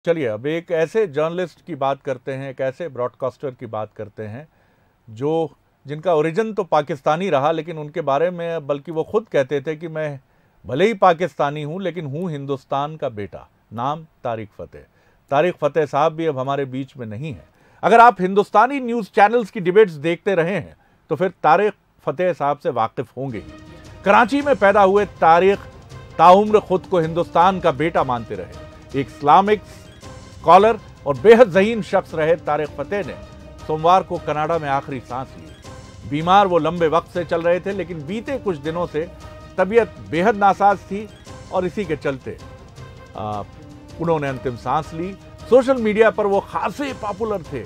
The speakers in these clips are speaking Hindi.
चलिए अब एक ऐसे जर्नलिस्ट की बात करते हैं, एक ऐसे ब्रॉडकास्टर की बात करते हैं जो जिनका ओरिजिन तो पाकिस्तानी रहा, लेकिन उनके बारे में बल्कि वो खुद कहते थे कि मैं भले ही पाकिस्तानी हूं लेकिन हूं हिंदुस्तान का बेटा। नाम तारिक फ़तेह। तारिक फ़तेह साहब भी अब हमारे बीच में नहीं है। अगर आप हिंदुस्तानी न्यूज़ चैनल्स की डिबेट्स देखते रहे हैं तो फिर तारिक फ़तेह साहब से वाकिफ होंगे ही। कराची में पैदा हुए तारिक ताउम्र खुद को हिंदुस्तान का बेटा मानते रहे। एक इस्लामिक स्कॉलर और बेहद ज़हीन शख्स रहे तारिक फ़तेह ने सोमवार को कनाडा में आखिरी सांस ली। बीमार वो लंबे वक्त से चल रहे थे, लेकिन बीते कुछ दिनों से तबीयत बेहद नासाज थी और इसी के चलते उन्होंने अंतिम सांस ली। सोशल मीडिया पर वो खासे पॉपुलर थे।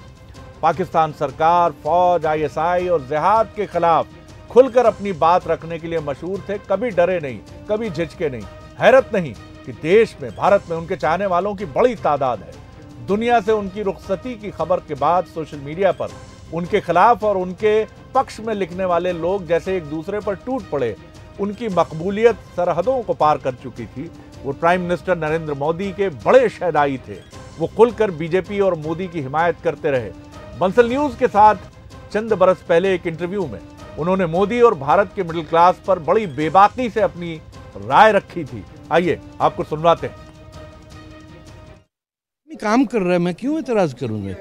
पाकिस्तान सरकार, फौज, ISI और जिहाद के खिलाफ खुलकर अपनी बात रखने के लिए मशहूर थे। कभी डरे नहीं, कभी झिझके नहीं। हैरत नहीं कि देश में, भारत में उनके चाहने वालों की बड़ी तादाद है। दुनिया से उनकी रुखसती की खबर के बाद सोशल मीडिया पर उनके खिलाफ और उनके पक्ष में लिखने वाले लोग जैसे एक दूसरे पर टूट पड़े। उनकी मकबूलियत सरहदों को पार कर चुकी थी। वो प्राइम मिनिस्टर नरेंद्र मोदी के बड़े शहदाई थे। वो खुलकर बीजेपी और मोदी की हिमायत करते रहे। बंसल न्यूज के साथ चंद बरस पहले एक इंटरव्यू में उन्होंने मोदी और भारत के मिडिल क्लास पर बड़ी बेबाकी से अपनी राय रखी थी। आइए आपको सुनवाते हैं। काम कर रहा है, मैं क्यों एतराज करूंगा।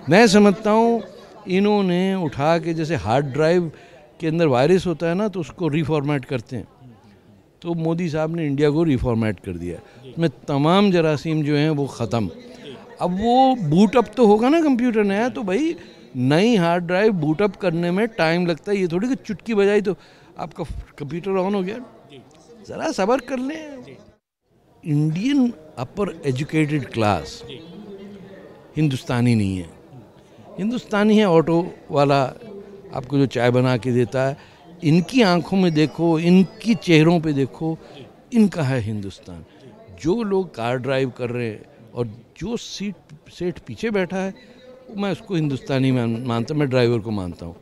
मैं समझता हूँ इन्होंने उठा के, जैसे हार्ड ड्राइव के अंदर वायरस होता है ना, तो उसको रिफॉर्मेट करते हैं। तो मोदी साहब ने इंडिया को रिफॉर्मेट कर दिया। उसमें तमाम जरासीम जो हैं वो ख़त्म। अब वो बूटअप तो होगा ना कंप्यूटर नया, तो भाई नई हार्ड ड्राइव बूटअप करने में टाइम लगता है। ये थोड़ी कि चुटकी बजाई तो आपका कंप्यूटर ऑन हो गया। ज़रा सब्र कर लें। इंडियन अपर एजुकेटेड क्लास हिंदुस्तानी नहीं है। हिंदुस्तानी है ऑटो वाला, आपको जो चाय बना के देता है। इनकी आंखों में देखो, इनकी चेहरों पे देखो, इनका है हिंदुस्तान। जो लोग कार ड्राइव कर रहे हैं और जो सेठ पीछे बैठा है, मैं उसको हिंदुस्तानी मानता, मैं ड्राइवर को मानता हूँ।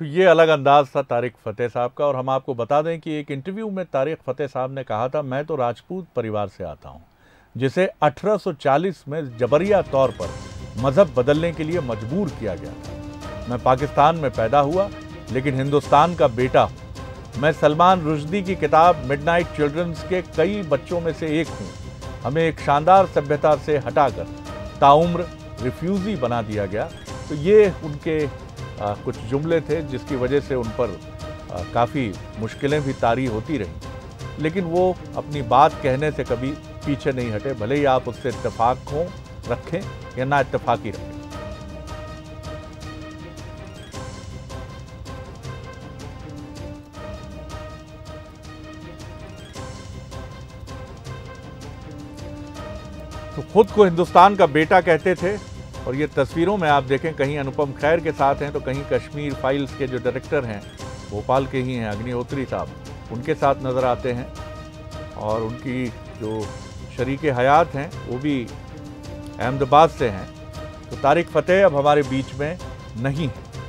तो ये अलग अंदाज था तारिक फ़तेह साहब का। और हम आपको बता दें कि एक इंटरव्यू में तारिक फ़तेह साहब ने कहा था, मैं तो राजपूत परिवार से आता हूँ जिसे 1840 में जबरिया तौर पर मज़हब बदलने के लिए मजबूर किया गया था। मैं पाकिस्तान में पैदा हुआ लेकिन हिंदुस्तान का बेटा हूँ। मैं सलमान रुश्दी की किताब मिडनाइट चिल्ड्रंस के कई बच्चों में से एक हूँ। हमें एक शानदार सभ्यता से हटाकर ताउम्र रिफ्यूज़ी बना दिया गया। तो ये उनके कुछ जुमले थे जिसकी वजह से उन पर काफ़ी मुश्किलें भी तारी होती रहीं, लेकिन वो अपनी बात कहने से कभी पीछे नहीं हटे, भले ही आप उससे इत्तेफाक हों रखें या ना इत्तेफाकी रखें। तो खुद को हिंदुस्तान का बेटा कहते थे। और ये तस्वीरों में आप देखें, कहीं अनुपम खैर के साथ हैं तो कहीं कश्मीर फाइल्स के जो डायरेक्टर हैं भोपाल के ही हैं, अग्निहोत्री साहब, उनके साथ नज़र आते हैं। और उनकी जो शरीके हयात हैं वो भी अहमदाबाद से हैं। तो तारिक फ़तेह अब हमारे बीच में नहीं है।